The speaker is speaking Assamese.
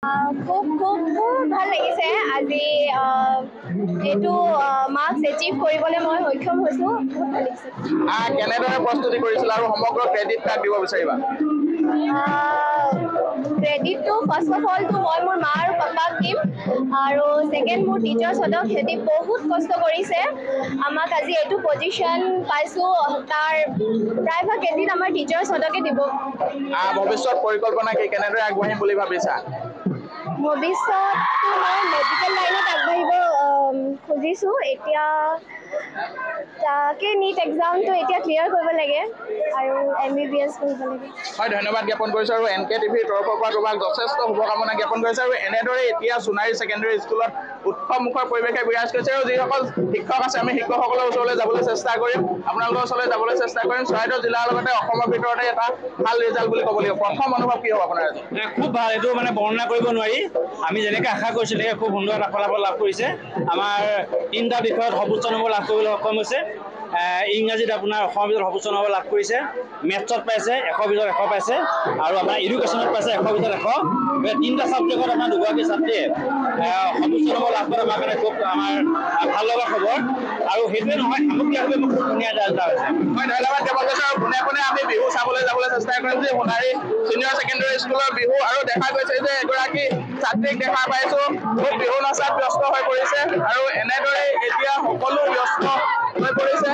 খুব খুব খুব ভাল লাগিছে আজি এইটো মাৰ্কছ এচিভ কৰিবলৈ মই সক্ষম হৈছোঁ। বহুত ভাল লাগিছে। কেনেদৰে প্ৰস্তুতি কৰিছিল আৰু সমগ্ৰ ক্ৰেডিট কাক দিব বিচাৰিবা? ক্ৰেডিটটো ফাৰ্ষ্ট অফ অলটো মই মোৰ মা আৰু পাপাক দিম আৰু ছেকেণ্ড মোৰ টিচাৰ্ছহঁতক। সিহঁতি বহুত কষ্ট কৰিছে আমাক আজি এইটো পজিশ্যন পাইছোঁ, তাৰ প্ৰায়ভাগ ক্ৰেডিট আমাৰ টিচাৰ্ছহঁতকে দিব। ভৱিষ্যত পৰিকল্পনা কি, কেনেদৰে আগবাঢ়িম বুলি ভাবিছা? ভৱিষ্যতটো মই মেডিকেল লাইনত আগবাঢ়িব খুজিছোঁ। এতিয়া তাকে নীট এক্সামটো এতিয়া ক্লিয়াৰ কৰিব লাগে আৰু MBBS পঢ়িব লাগে। হয়, ধন্যবাদ জ্ঞাপন কৰিছোঁ আৰু NKTVৰ তৰফৰ পৰা তোমাক যথেষ্ট শুভকামনা জ্ঞাপন কৰিছোঁ। আৰু এনেদৰে এতিয়া সোণাৰী ছেকেণ্ডেৰী স্কুলত উৎসৱমুখৰ পৰিৱেশে বিৰাজ কৰিছে আৰু যিসকল শিক্ষক আছে আমি শিক্ষকসকলৰ ওচৰলৈ যাবলৈ চেষ্টা কৰিম, আপোনালোকৰ ওচৰলৈ যাবলৈ চেষ্টা কৰিম। চৰাইদেউ জিলাৰ লগতে অসমৰ ভিতৰতে এটা ভাল ৰিজাল্ট বুলি ক'ব লাগিব। প্ৰথম অনুভৱ কি হ'ব আপোনাৰ? খুব ভাল, এইটো মানে বৰ্ণনা কৰিব নোৱাৰি। আমি যেনেকৈ আশা কৰিছিলোঁ তেনেকৈ খুব সুন্দৰ এটা ফলাফল লাভ কৰিছে। আমাৰ 3টা বিষয়ত সৰ্বোচ্চ নম্বৰ লাভ কৰিবলৈ সক্ষম হৈছে। ইংৰাজীত আপোনাৰ অসমৰ ভিতৰত সৰ্বোচ্চ নম্বৰ লাভ কৰিছে, মেথছত পাইছে 100 ভিতৰত 100 পাইছে আৰু আপোনাৰ এডুকেশ্যনত পাইছে 100 ভিতৰত 100। 3টা ছাবজেক্টত আপোনাৰ দুগৰাকী ছাত্ৰীয়ে সৰ্বোচ্চ নম্বৰ লাভ কৰা আমাৰ কাৰণে খুব আমাৰ ভাল লগা খবৰ। আৰু সেইটোৱে নহয়, সামগ্ৰিকভাৱে খুব ধুনীয়া এটা ৰিজাল্ট হৈছে। মই ধন্যবাদ জ্ঞাপন কৰিছোঁ আৰু পোনে পোনে আমি বিহু চাবলৈ যাবলৈ চেষ্টা কৰিম যে সোণাৰী ছিনিয়ৰ ছেকেণ্ডেৰী স্কুলৰ বিহু। আৰু দেখা গৈছে যে এগৰাকী ছাত্ৰীক দেখা পাইছোঁ খুব বিহু নচাত ব্যস্ত হৈ পৰিছে আৰু এনেদৰে এতিয়া সকলো ব্যস্ত হৈ পৰিছে।